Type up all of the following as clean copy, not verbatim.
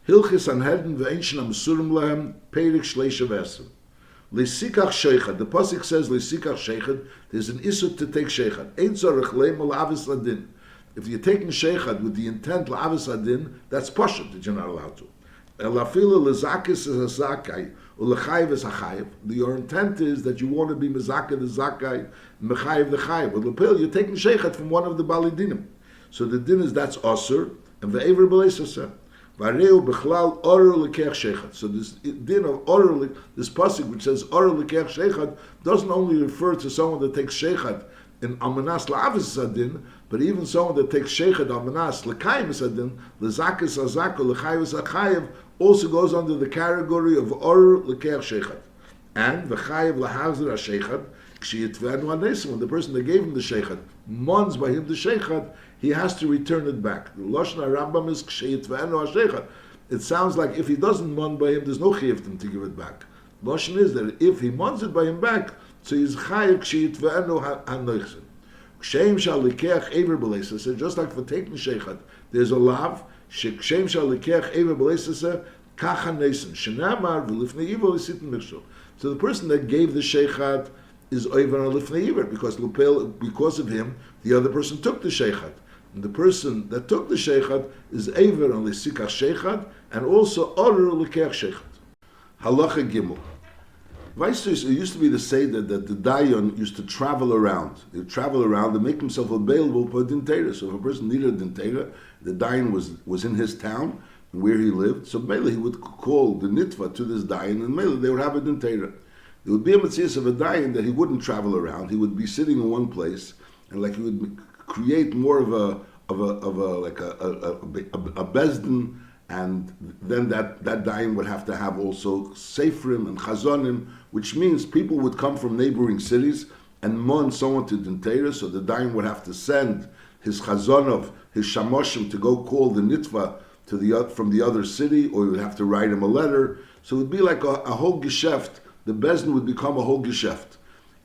Hilchis Sanhedrin ve'enshin amsurim lahem perik shleisha v'esem. Leisikach sheichad. The pasuk says leisikach sheichad. There's an issue to take sheichad. Ein tzarich leim la'avis ladin. If you're taking sheichad with the intent la'avis ladin, that's pashut that you're not allowed to. Elafila lezakis is a zakai, ulechayiv is a chayiv. Your intent is that you want to be mezakah the zakai, mechayiv the chayiv. But lapil, you're taking sheichad from one of the balidinim. So the din is that's osur, and ve'ever b'leisaseh. Vareu b'chlal orur lekech sheichad. So this din of orur, this pasuk which says orur lekech sheichad, doesn't only refer to someone that takes sheichad in almanas la'avis adin, but even someone that takes sheichad almanas l'kayim adin, l'zakis azako l'chayiv achayiv, also goes under the category of orur lekech sheichad. And v'chayiv lahazir ha-sheichad, k'shiyitve'anu anesim, when the person that gave him the sheichad mons by him the sheichad, he has to return it back. The Lashon HaRambam is k'sheyitve'enu ha-sheichad. It sounds like if he doesn't mon by him, there's no chiyuv to give it back. Lashon is that if he mons it by him back, so he's chayiv k'sheyitve'enu ha-noichsin. K'sheim shal likech ever b'leisaseh, just like for taking sheichad, there's a lav, k'sheim shal likech ever b'leisaseh, kacha neisen, shenamar v'lifnei ivo l'sitin mikshul. So the person that gave the sheichad is over on lifnei iver, because of him, the other person took the sheichad. And the person that took the sheichad is Eiver on Lisikach sheichad, and also Orur Lekech sheichad. Halacha Gimel. It used to be to say that the Dayan used to travel around. He would travel around and make himself available for a dintera. So if a person needed a dintera, the Dayan was in his town, where he lived. So Mele, he would call the nitva to this Dayan, and Mele, they would have a dintera. There would be a mitzvah of a Dayan that he wouldn't travel around. He would be sitting in one place, and like he would create more of a bezdin, and then that dayan would have to have also seifrim and chazonim, which means people would come from neighboring cities and mon someone to dintera, so the dayan would have to send his chazonov, his shamoshim, to go call the nitva from the other city, or he would have to write him a letter. So it would be like a whole geschäft. The bezdin would become a whole geschäft.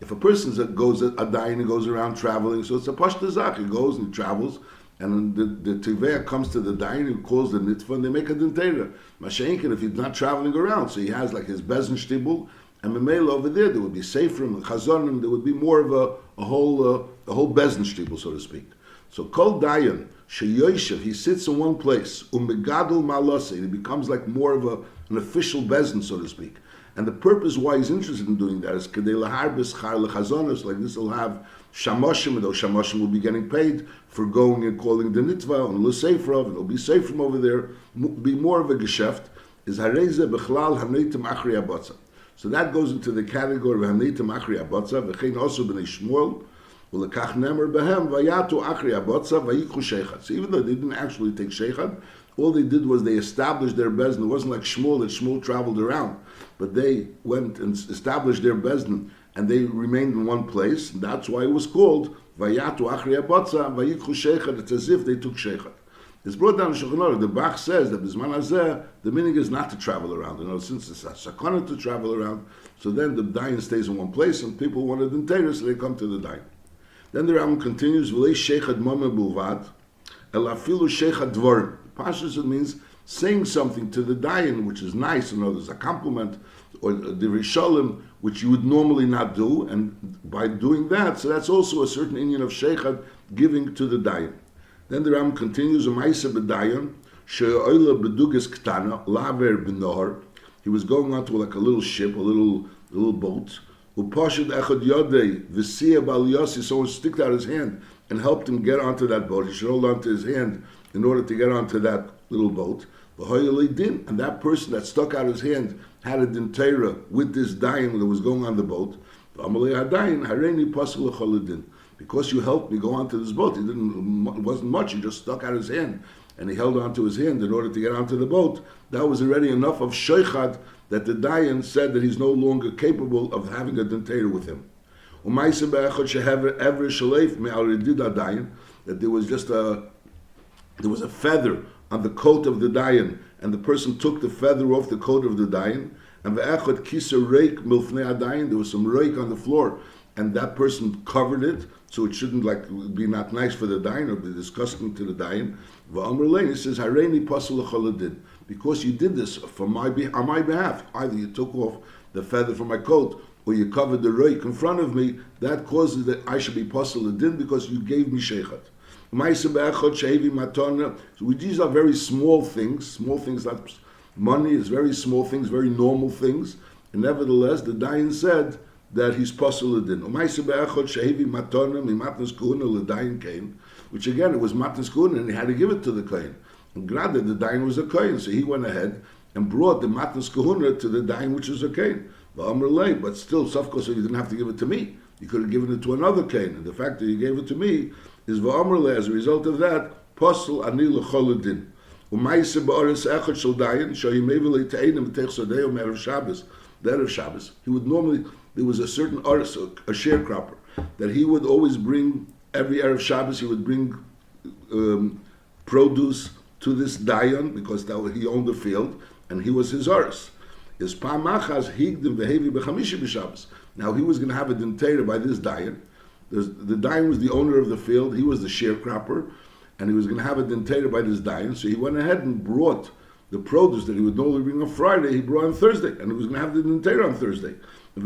If a person goes a dayan and goes around traveling, so it's a pashta zach. He goes and he travels, and the tivea comes to the dayan, who calls the nitva, and they make a dintera. Mashenkin, if he's not traveling around, so he has like his bezen shtibul, and memela over there would be seifrim and chazonim. There would be more of a whole bezen shtibul, so to speak. So kol dayan sheyoyshev, he sits in one place, umegadol malase, he becomes like more of an official bezen, so to speak. And the purpose why he's interested in doing that is kedei laharbis char lechazonos, like this will have shamoshim, and those shamoshim will be getting paid for going and calling the nitva and l'seifrov, and it'll be safe from over there, be more of a geschäft, is hareze bechlal haneitim achri abotza. So that goes into the category of haneitim achri abotza, v'chein also b'nei Shmuel, u'lekach nemer behem, vayatu achri abotza, vayikhu sheichad. So even though they didn't actually take sheichad, all they did was they established their bezdin. It wasn't like Shmuel, that Shmuel traveled around, but they went and established their bezdin, and they remained in one place. And that's why it was called Vayatu Achri Abotza Vayikhu Sheichad. It's as if they took Sheichad. It's brought down in Shulchan Aruch. The Bach says that Bisman Hazeh, the meaning is not to travel around. You know, since it's a sakana to travel around, so then the dayan stays in one place, and people wanted dintera, so they come to the dayan. Then the Rambam continues, V'lei Sheichad Mame Bulvad, Elafilu Sheichad Dvorim. Pashas, it means saying something to the dayan, which is nice, you know, there's a compliment, or the risholim, which you would normally not do, and by doing that, so that's also a certain inyan of sheichad, giving to the dayan. Then the Ram continues, Umaisa b'dayan, she'oila b'dugas ktana, laver b'nohar. He was going onto like a little ship, a little boat. Upashad echad yodei, v'siya bal yossi, someone sticked out his hand and helped him get onto that boat. He should hold onto his hand in order to get onto that little boat. And that person that stuck out his hand had a dintera with this dayan that was going on the boat. Because you helped me go onto this boat, it wasn't much, he just stuck out his hand, and he held onto his hand in order to get onto the boat. That was already enough of sheichad that the dayan said that he's no longer capable of having a dintera with him. That there was a feather on the coat of the dayan, and the person took the feather off the coat of the dayan, and ve'echad kisa reik milfnei dayan, there was some reik on the floor, and that person covered it, so it shouldn't be not nice for the dayan or be disgusting to the dayan. V'amr lein, he says, hareini pasul l'choladin. because you did this on my behalf. Either you took off the feather from my coat, or you covered the reik in front of me, that causes that I should be possible a din because you gave me sheichat. So these are very small things that money is very small things, very normal things. And nevertheless, the Dayan said that he's possible a din. Which again, it was Matnas Kuhn, and he had to give it to the Kohen. And granted, the Dayan was a Kohen, so he went ahead and brought the Matnas Kahuna to the Dayan, which was a Kohen. But still, Safkos, you didn't have to give it to me. You could have given it to another Kohen. And the fact that you gave it to me is V'amrle, as a result of that, Posel Ani L'chol Din. U'maise ba'oris echad shel Dayan, shoyimevele te'enim tech sodeo me'erev Shabbos. The Erev Shabbos, he would normally, there was a certain oris, a sharecropper, that he would always bring, every Erev Shabbos, he would bring produce to this Dayan, because he owned the field, and he was his oris. His Pa'machas higdim v'hevi b'chamishi b'Shabbos. Now he was going to have a dintera by this Dayan. The Dayan was the owner of the field, he was the sharecropper, and he was going to have a dintera by this Dayan, so he went ahead and brought the produce that he would normally bring on Friday, he brought on Thursday, and he was going to have the dintera on Thursday. He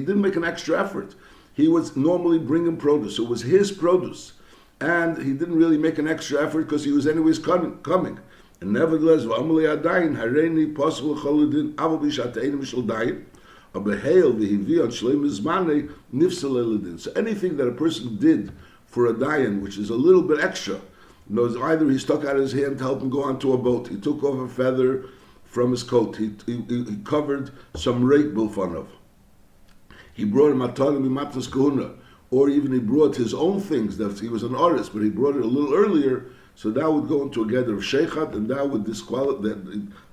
didn't make an extra effort. He was normally bringing produce, so it was his produce, and he didn't really make an extra effort because he was anyways coming. And nevertheless, so anything that a person did for a dayan, which is a little bit extra, knows either he stuck out his hand to help him go onto a boat, he took off a feather from his coat, he covered some reik bilfanov, he brought him atalim matnas kahuna, or even he brought his own things, that he was an artist, but he brought it a little earlier, so that would go into a gather of sheichat, and that would disqualify,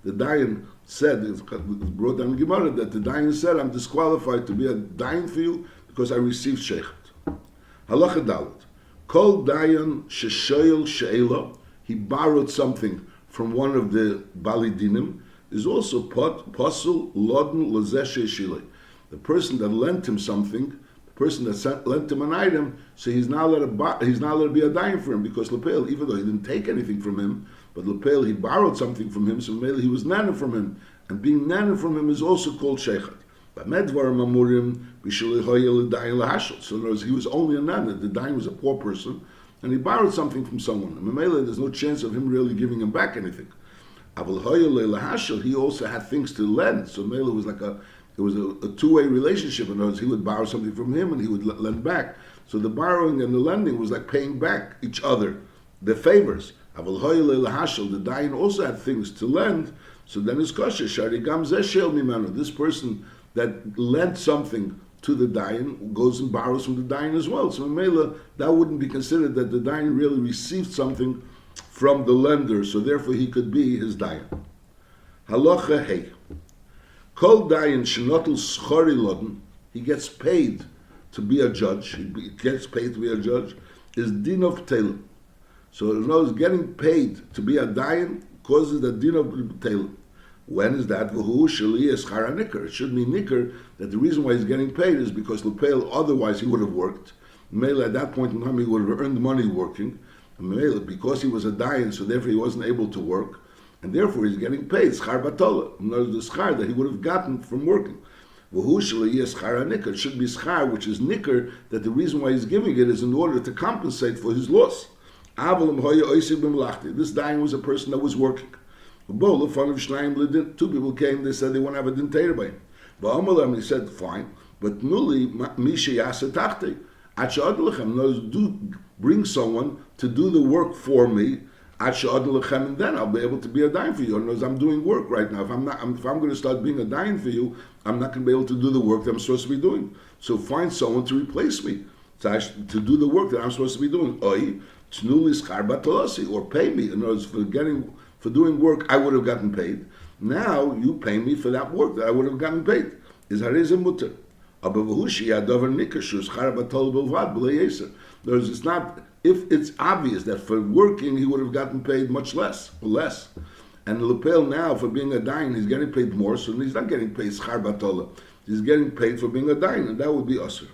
the dayan said, it's brought down in Gemara, that the dayan said, I'm disqualified to be a dayan for you, because I received sheichat. Halacha dalet. Kol dayan sheshoyel she'ela, he borrowed something from one of the Bali Dinim, is also pasul loden lezeh sheshile. The person that lent him something, the person that lent him an item, so he's not allowed to be a dayan for him, because Lepel, even though he didn't take anything from him, but Lepel, he borrowed something from him, so maybe he was nana from him, and being nana from him is also called sheichat. So in other words, he was only a nana. The dayan was a poor person, and he borrowed something from someone. And Mamela, there's no chance of him really giving him back anything. He also had things to lend. So Mamela was like it was a two-way relationship. In other words, he would borrow something from him, and he would lend back. So the borrowing and the lending was like paying back each other the favors. The dayan also had things to lend. So then it's kosher. This person that lent something to the dayan goes and borrows from the dayan as well. So Mela, that wouldn't be considered that the dayan really received something from the lender, so therefore he could be his dayan. Halacha hey. Kol dayan shenotl schori loden, he gets paid to be a judge, is din of telim. So in other words, getting paid to be a dayan causes the din of telim. When is that? It should be nicker that the reason why he's getting paid is because Lepel, otherwise he would have worked. Mele at that point in time he would have earned money working. Mele, because he was a dayan, so therefore he wasn't able to work, and therefore he's getting paid schar batola. In other words, the schar that he would have gotten from working. It should be schar, which is nicker, that the reason why he's giving it is in order to compensate for his loss. This dayan was a person that was working. Two people came, they said they want to have a dintera by him. He said, fine, but nuli misha yasatachti. Do bring someone to do the work for me, and then I'll be able to be a dayan for you. In other words, I'm doing work right now. If I'm going to start being a dayan for you, I'm not going to be able to do the work that I'm supposed to be doing. So find someone to replace me, to do the work that I'm supposed to be doing. Or pay me. In other words, for doing work I would have gotten paid. Now you pay me for that work that I would have gotten paid. Is hareze mutter. In other words, it's not, if it's obvious that for working he would have gotten paid much less. And Lepel now, for being a dayan, he's getting paid more, so he's not getting paid schar batola. He's getting paid for being a dayan, and that would be usher.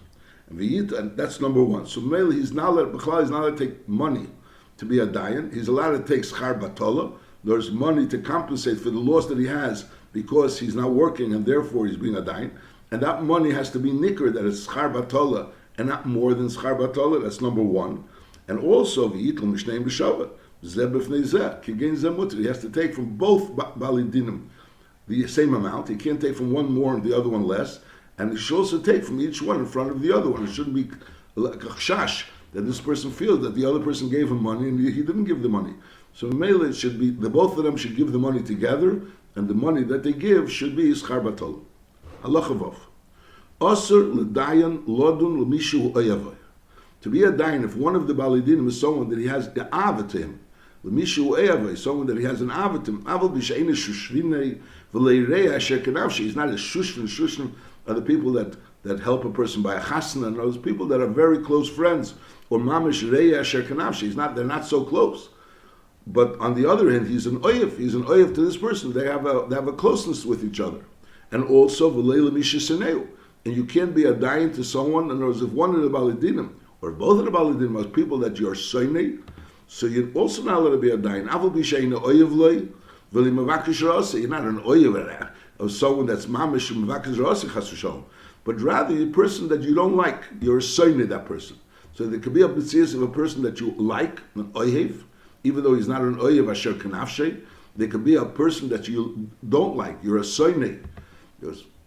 And that's number one. So mainly he's not allowed to take money to be a dayan. He's allowed to take schar batola. There's money to compensate for the loss that he has because he's not working and therefore he's being a dayan. And that money has to be nicker, that it's schar batola and not more than schar batola. That's number one. And also, v'yitl mishneim b'shavat. Zeh b'fnei zeh. Kigein zeh mutter. He has to take from both balidinim the same amount. He can't take from one more and the other one less. And he should also take from each one in front of the other one. It shouldn't be like a chash that this person feels that the other person gave him money and he didn't give the money. So mainly it should be, the both of them should give the money together, and the money that they give should be schar batol. Halacha vav. Osur l'dayan lodun l'mishu oyavoy. To be a dayan, if one of the balidinim is someone that he has the ava to him, l'mishu oyavoy, someone that he has an ava to him, aval b'she'ena shushvinei v'leirei asher kenavshi. He's not a shushvin. Shushvin are the people that help a person by a chasna, and those people that are very close friends, or mamish rei asher kenavshi. They're not so close. But on the other hand, he's an oyev. He's an oyev to this person. They have a closeness with each other. And also, v'leila mishiseneu. And you can't be a dayan to someone, and if one of the balidinim, or both of the balidinim are people that you're soinei, so you're also not allowed to be a dayan. Aval b'sheina oyev loy, v'li mavakish rasa. You're not an oyev of someone that's mamish mavakish rasa chas v'shalom. But rather, a person that you don't like, you're a soinei that person. So there could be a b'tzias of a person that you like, an oyev, even though he's not an oyev asher kanafshe. There could be a person that you don't like, you're a soinei.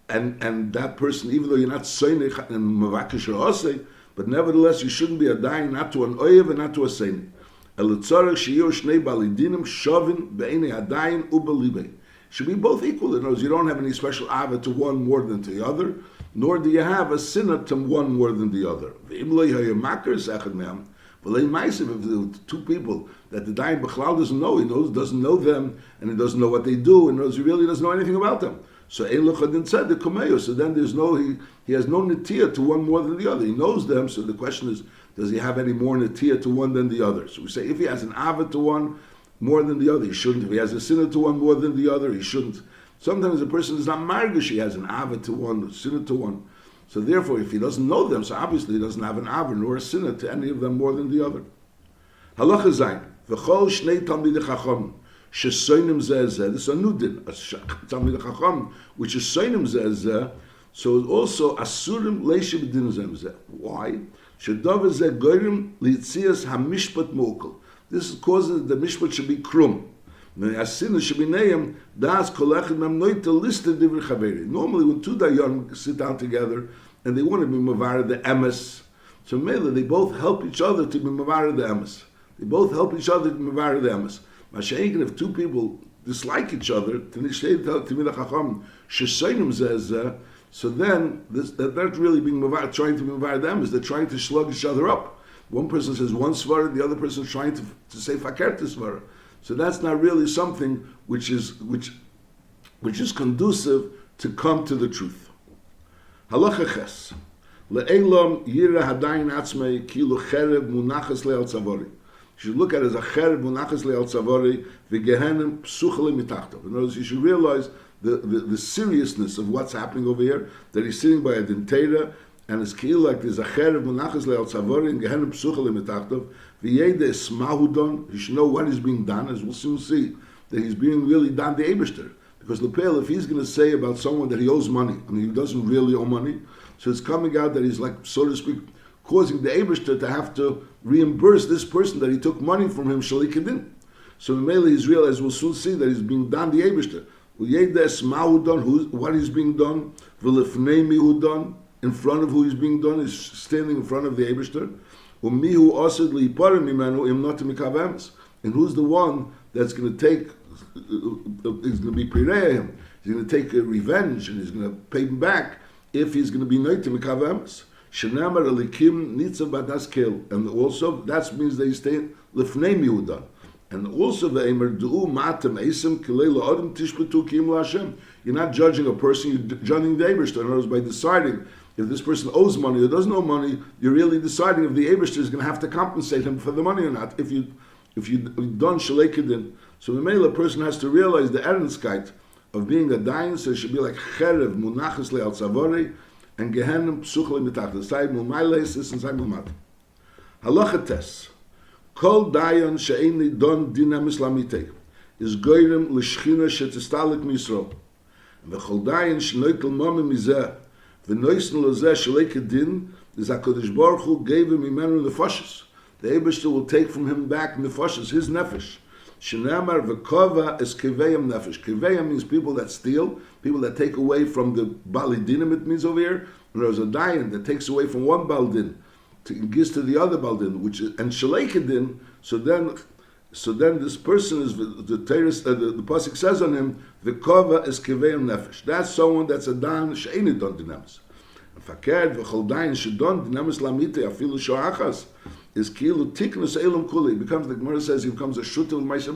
And that person, even though you're not soinei and mavakish rasa, but nevertheless, you shouldn't be a dayan not to an oyev and not to a soinei. Elitzarech sheyur shnei balidinim shovin be'enei adayin ubelibei. Should be both equal. In other words, you don't have any special ava to one more than to the other, nor do you have a sinner to one more than the other. If the two people that the dayan b'chlal doesn't know, doesn't know them, and he doesn't know what they do, and he really doesn't know anything about them. So so then there's he has no netiya to one more than the other. He knows them, so the question is, does he have any more netiya to one than the other? So we say if he has an ava to one more than the other, he shouldn't. If he has a sinner to one more than the other, he shouldn't. Sometimes a person is not margish, he has an ava to one, a sinner to one. So therefore, if he doesn't know them, so obviously he doesn't have an ava nor a sinner to any of them more than the other. Halacha zayin, v'chol shnei talmidei chacham, shesoinim zeh zeh. This is a new din, a talmidei chacham, which is soinim zeh zeh. So it's also asurim leishe b'din zeh zeh. Why? Shedav zeh goyrim li'tzias hamishpat mu'ukal. This causes the mishpat should be krum. Normally, when two dayan sit down together and they want to be mavar the emes, so mainly they both help each other to be mavar the emes. They both help each other to be mavar the emes. Mashiach, if two people dislike each other, so then they're not really being mavar, trying to be mavar the emes. They're trying to slug each other up. One person says one svara, the other person is trying to say fakert svara. So that's not really something which is conducive to come to the truth. Halacha ches. Le'elam yira hadayin atzmei kilu cherev munachas le'al tzavari. You should look at it as a cherev munachas le'al tzavari v'gehenim psuchale mitachtav. In other words, you should realize the seriousness of what's happening over here, that he's sitting by a dintera, and it's kiel like there's a cherev munachas le'al tzavari and gehenim psuchale mitachtav. V'yedeh smahudon, he should know what is being done, as we'll soon see, that he's being really done the Eibishter. Because Lepel, if he's going to say about someone that he owes money, he doesn't really owe money, so it's coming out that he's like, so to speak, causing the Eibishter to have to reimburse this person that he took money from him, shalikadin. So Mele, he's realized, we'll soon see that he's being done the Eibishter. V'yedeh smahudon, what is being done, v'lefnei mihudon, in front of who is being done, is standing in front of the Eibishter. And who's the one that's going to take, is going to be pirei him, he's going to take revenge, and he's going to pay him back if he's going to be noitim mikavemes. Shenamar alikim nitzav badas kel, and also that means they stay lefnei miudan. And also the emer du'u matem esim kilei la'odem tishpetu kim la'Hashem. You're not judging a person, you're judging the Eibishter. In other words, by deciding if this person owes money or doesn't owe money, you're really deciding if the Eibishter is going to have to compensate him for the money or not. If you've done shalekidin, so the male person has to realize the erenskite of being a dayan. So it should be like cherev munachas le'al tzavari and gehenim psuchale mitach. The side mulmailes is inside mulmat. Halacha tes Kol dayan she'eni don dinam islamite is goyrem l'shchina shetistalik misro. V'chol dayan sh'noikel mame mizeh v'noisen lozeh shaleke din is HaKadosh Baruch Hu gave him imenu nefashis. The Eibishter will take from him back nefashis, his nefesh. Shenamar v'kova is keveyam nefesh. Keveyam means people that steal, people that take away from the Bali Dinim, it means over here. And there's a dayan that takes away from one Baldin to gives to the other Baldin, which is, and Shalekedin, so then this person is the pasuk says on him, the kova is keveyam nefesh. That's someone that's a dan she'eni don dinamis. Fakert v'chol dayan shedon dinamis lamite afilu shoachas is kilu tiknus elam kuli. Becomes, the Gemara says, he becomes a shutel ma'aser,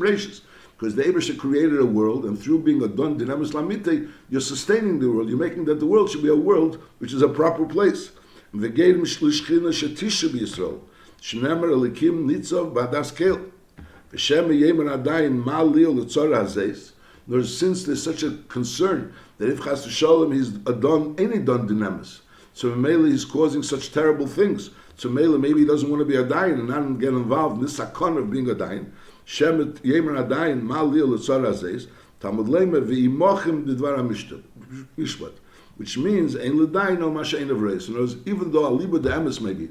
because the Eibusha created a world, and through being a don dinamis lamite, you're sustaining the world. You're making that the world should be a world which is a proper place. V'geirim shlishchina shetisha b'Yisrael shnemer elikim nitzav b'adas kel v'shem yemer adayin ma liel l'tzor hazeis. Since there's such a concern that if chas v'shalom he's a don, any don dinamis, so Mele he's causing such terrible things. So Mele maybe he doesn't want to be a dayan and not get involved in this sakon of being a dayan. Shemet yemer adayin ma liel l'tzor hazeis tamud leimer v'imochim b'dvar hamishpat. Which means ein l'dayin no mashein of reis. In other words, even though aliba de emes maybe,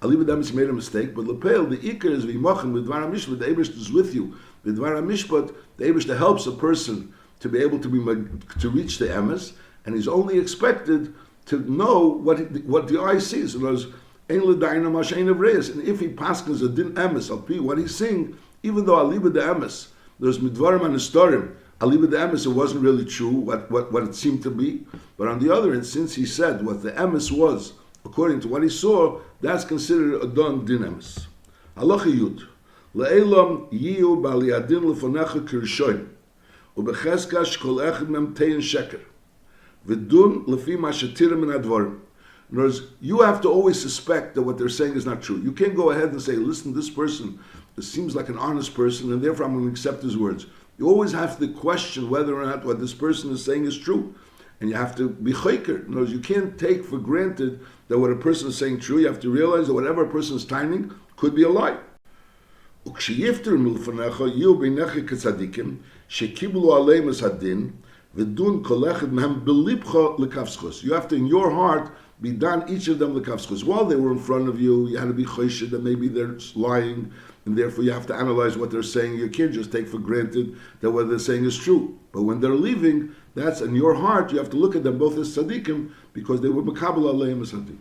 aliba de emes made a mistake, but lepel the ikar is v'imochim b'dvar hamishpat. The Eibush is with you. B'dvar hamishpat, the Eibush helps a person to be able to reach the emes, and he's only expected to know what the eye sees. In other words, ein l'dayin no mashein of reis. And if he paskins a din emes, I'll be what he's seeing, even though aliba de emes, there's midvarim and historim. Aliba the emes, it wasn't really true what it seemed to be. But on the other hand, since he said what the emes was, according to what he saw, that's considered a don din emes. Halacha yud. Le'elam yiyu b'aliyadin lefonecha kirishoyim. U'becheska shkol echad mem tein sheker. V'dun lefi ma shetirim min advarim. In other words, you have to always suspect that what they're saying is not true. You can't go ahead and say, listen, this person seems like an honest person, and therefore I'm going to accept his words. You always have to question whether or not what this person is saying is true. And you have to be chayker. In other words, you can't take for granted that what a person is saying is true. You have to realize that whatever a person is timing could be a lie. You have to, in your heart, be done each of them lekavskos. While they were in front of you, you had to be chosheh that maybe they're lying, and therefore you have to analyze what they're saying. You can't just take for granted that what they're saying is true. But when they're leaving, that's in your heart. You have to look at them both as tzaddikim because they were makabel aleim as tzaddik.